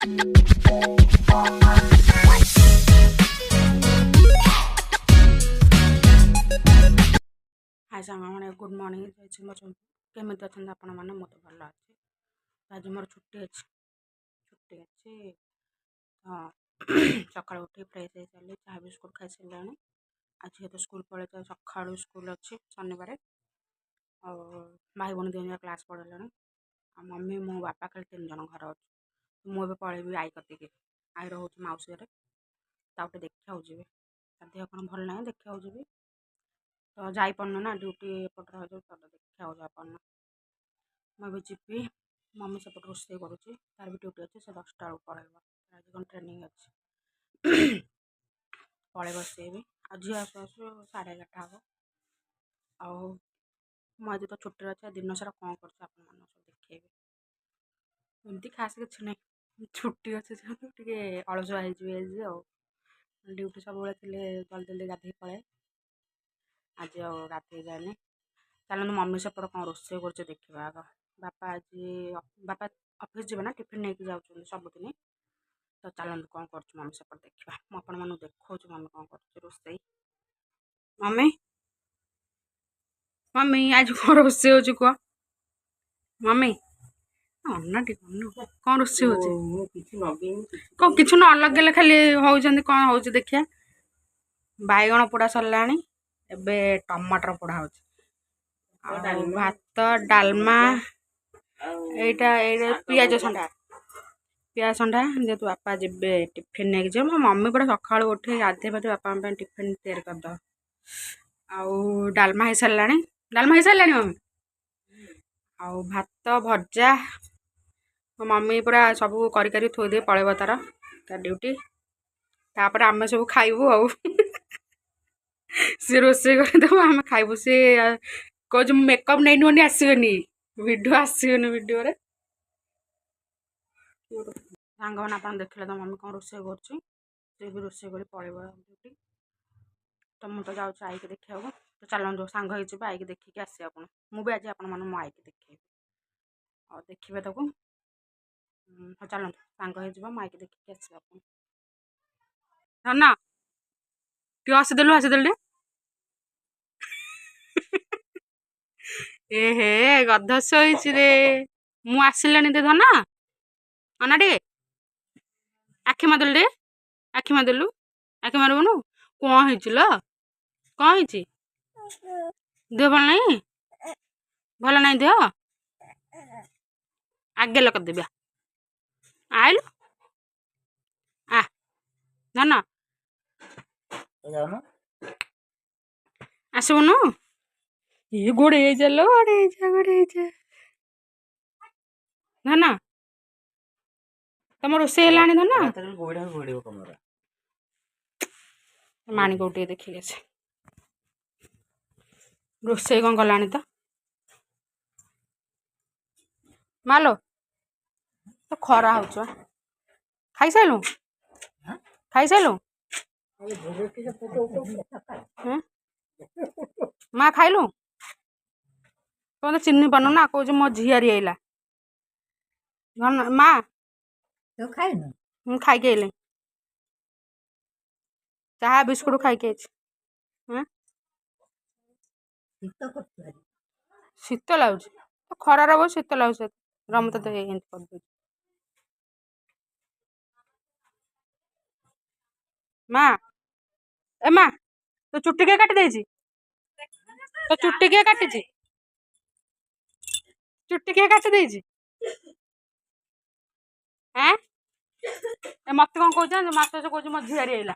हाय सांग मैंने good morning केमी अच्छा आपण मैंने मत भल अच्छे आज मोर छुट्टी अच्छी हाँ सका उठी फ्रेश हो सारे चाह बिस्कुट खाई सारे आज तो स्कूल पड़े सका स्कूल अच्छी शनिवार और भाई भौणी दिन क्लास पढ़े मम्मी मो बापा खाली 3 जन घर अच्छे मुझे पलैबी आई कति आई रोचे मौसी घरे देखा जी देह कौन भल ना देखा जी तो जापन ना ड्यूटी एपट रही देखा जापन मुझे जी मम्मी सेपट रोसे करुच्ची तार भी ड्यूटी अच्छे से 10टा बेलू पलैब आज कौन ट्रेनिंग अच्छे पलैब सी भी आज झी आसु आसु 11:30 हम आउ मुझे तो छुट्टी अच्छे दिन सारा कौन कर देखेबी एमती खास किसी ना छुट्टी अच्छे अलसुआ हो ड्यूटी सब जल्दी जल्दी गाधे पलाए आज गाधे जाए चलते मम्मी सेपट कौन रोसे कर देखा आग बापा आज बापा ऑफिस जी ना टिफिन नहीं जाऊँ सबुदिन तो चलते कौन कर मम्मी सेपट देखा मुझे देखा मम्मी कौन कर रोसे मम्मी मम्मी आज कौन रोसे हो कह मम्मी अन्ना कौन रोसे हो कि न लगे खाली होती कौन हो देखिया बैगण पोड़ा सरला एबे टमाटर पोड़ा हो भात डालमा यहाँ पियाज संडा जेहतु बापा जीवे टिफिन नहीं जाए मो मम्मी पूरा सका उठे गाधे पाधे बापा टिफिन तैयारी करद आउ डालमा हो सारा मम्मी आउ भात भजा मो मम्मी पूरा सब कर थोदे पलैब तार ड्यूटी तापर आम सब खाइबू आउ सी रोसे करदेव आम खाइबू सी कह मेकअप नहीं नुनि आसगनी वीडियो आसगनी वीडियो सांग मैंने आप देखिले तो मम्मी कौन रोसे कर रोसे कर पलैब ड्यूटी तो मुझे जाऊँ आई के देखा तो चलते सांग हो आई के देखिए आस मुझे आज आप आई के देखे और देखिए तक हाँ चलते सांग हो आई के देखिए आस ना क्यों आसीदेलु ए हे गध शोचे रे मु आसिलानी दे धना अना टे आखि मारदेलु टे आखि मारदेलु आखि मारबुनु कौन हो कौन हो देह भल नहीं भल नहीं देह आगे लग देवी आइलु आ धन आसबुनु ये गोड़े चलो गोड़े धन तुम रोसे धन माणी को देखिए आसे रोसे कौन कलानी तो मालो तो खरा हो खाई सारू माँ खाइलु तुम तो चिन्ह पानु ना कौच मो झीआरी आइला माँ खाई आइले चाह बिस्कुट खाई शीत लगुच तो खरार बहुत शीत लगुच रमत तो कर माँ ए माँ तो चुट्टी के काटी देजी तो चुट्टी के काटी चुट्टी के काटी देजी हैं मत कौन कह मत से कह मो झीआरी आइला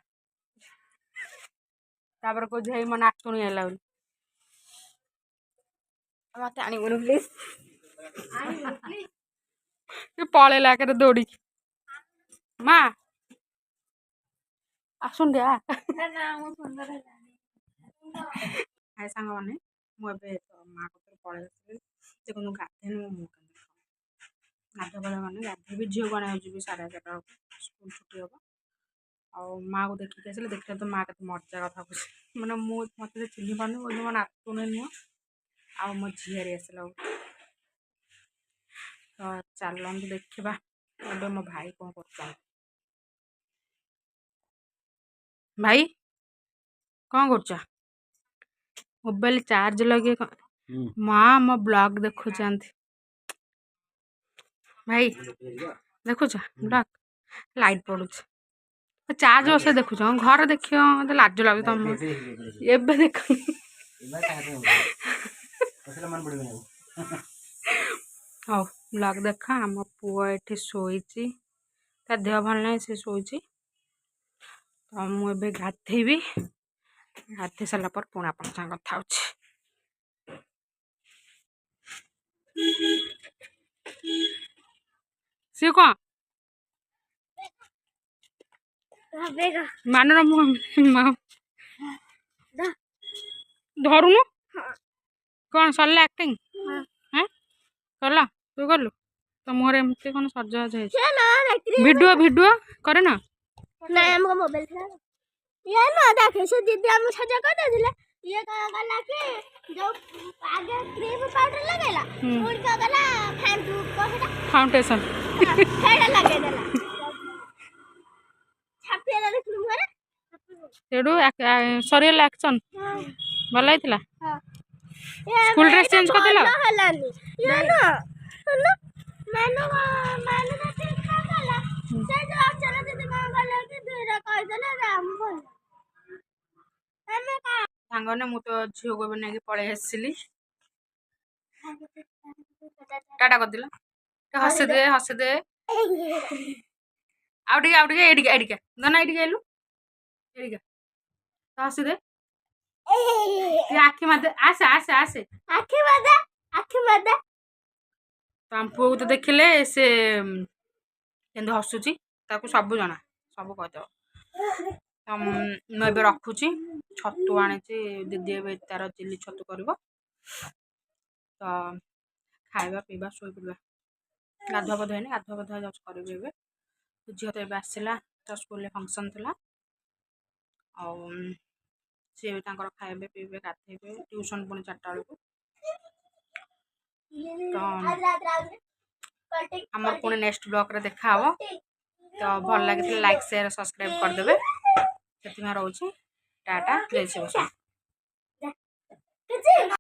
तापर कह मो नातुणी आइला मत आणबुन प्लीज पलैला के दौड़ी माँ आसुन दिया हाय सांग मैंने मुझे माँ को पलि देखो गाधे मुझे गाध बेला मैंने गाधे झील को आने जी 11:30 स्कूल छुट्टी हम आउ माँ को देखिए आस देखिए तो माँ के मजा कथा पूछ मैंने मत चिन्ह पानी बोल मो नातुणी नुह आ मो झीआरी आसला तो चलते देखा ଏବେ ମୋ ଭାଇ କ'ଣ କରୁଛନ୍ତି? ଭାଇ କ'ଣ କରୁଛ? ମୋବାଇଲ ଚାର୍ଜ ଲଗେଇ ମା ମୋ ବ୍ଲଗ ଦେଖୁଛନ୍ତି। ଭାଇ ଦେଖୁଛ ବ୍ଲଗ ଲାଇଟ୍ ପଡୁଛି ଚାର୍ଜ ବସେ ଦେଖୁଛ ଘରେ ଦେଖିବ ମତେ ଲାଜ ଲାଗୁଛି ତମ ଏବେ ଦେଖ ହଉ ବ୍ଲଗ ଦେଖ। ଆମ ପୁଅ ଏଠି ଶୋଇଛି ତା ଦେହ ଭଲ ନାହିଁ ସେ ଶୋଇଛି ତ ମୁଁ ଏବେ ଗାଧେଇବି ଗାଧେଇ ସାରିଲା ପରେ ପୁଣି ଆପଣଙ୍କ ସାଙ୍ଗେ କଥା ହଉଛି। ସିଏ କ'ଣ ମାନର ଧରୁନୁ କ'ଣ ସରିଲା ଆକ୍ଟିଂ ସରିଲା ତୁ କଲୁ ତ ମୁହଁରେ ଏମିତି କ'ଣ ସଜବାଜ ହେଇଛି ଭିଡ଼ିଓ କରେ ନା ନାଇଁ ଆମକୁ ମୋବାଇଲ ଥିଲା ଇଏ ନା ଦେଖେ ସେ ଦିଦି ଆମକୁ ସଜା କରିଦେଇଥିଲେ ଇଏ କ'ଣ କଲା କି ଯୋଉ ଆଗେ କ୍ରିମ ପାଉଡର ଲଗେଇଲା ପୁଣି କ'ଣ କଲା ଫାଉଣ୍ଡେସନ ସେଇଟା ଲଗେଇଦେଲା ଛାପିଲା ଦେଖିଲୁ ମୁହଁରେ ସେଠୁ ସରିଗଲା ଆକ୍ସନ ଭଲ ହେଇଥିଲା। ସ୍କୁଲ ଡ୍ରେସ୍ ଚେଞ୍ଜ କରିଦେଲ ହେଲାନି ଇଏ ନା ମାନୁ ଚେଞ୍ଜ କରିଦେଲା ସେ ଯୋଉ ଅଚଳ ଦିଦି କ'ଣ କଲା କି ଦୁଇଟା କହିଦେଲା ରାମ ଭଲ ସାଙ୍ଗମାନେ ମୁଁ ତ ଝିଅକୁ ଏବେ ନେଇକି ପଳେଇ ଆସିଲି ଟାଟା କରିଦେଲ ହସିଦେ ଆଉ ଟିକେ ଏଇଠିକା ଧନ ଏଇଠିକି ଆଇଲୁ ଏଇଠିକା ହସିଦେ ଆଖି ମାଦେ ଆସେ ଆଖି ମାଦେ ଆମ ପୁଅକୁ ତ ଦେଖିଲେ ସେ କେମିତି ହସୁଛି ତାକୁ ସବୁ ଜଣା ସବୁ କହିଦେବ। ମୁଁ ଏବେ ରଖୁଛି ଛତୁ ଆଣିଛି ଦିଦି ଏବେ ତାର ଚିଲି ଛତୁ କରିବ ତ ଖାଇବା ପିଇବା ଶୋଇପଡ଼ିବା ଗାଧୁଆ ପାଧୁଆ ହେଇନି ଗାଧୁଆ ପାଧୁଆ ଯାଉଛି କରିବି ଏବେ ଝିଅ ତ ଏବେ ଆସିଲା ତା ସ୍କୁଲରେ ଫଙ୍କସନ୍ ଥିଲା ଆଉ ସିଏ ବି ତାଙ୍କର ଖାଇବେ ପିଇବେ ଗାଧେଇବେ ଟ୍ୟୁସନ୍ ପୁଣି 4ଟା ବେଳକୁ ତ ଆମର ପୁଣି ନେକ୍ସଟ ବ୍ଲଗରେ ଦେଖା ହବ ତ ଭଲ ଲାଗିଥିଲେ ଲାଇକ୍ ସେୟାର ସବସ୍କ୍ରାଇବ୍ କରିଦେବେ ସେଥିପାଇଁ ରହୁଛି ଟାଟା ଜୟ ଶିବ।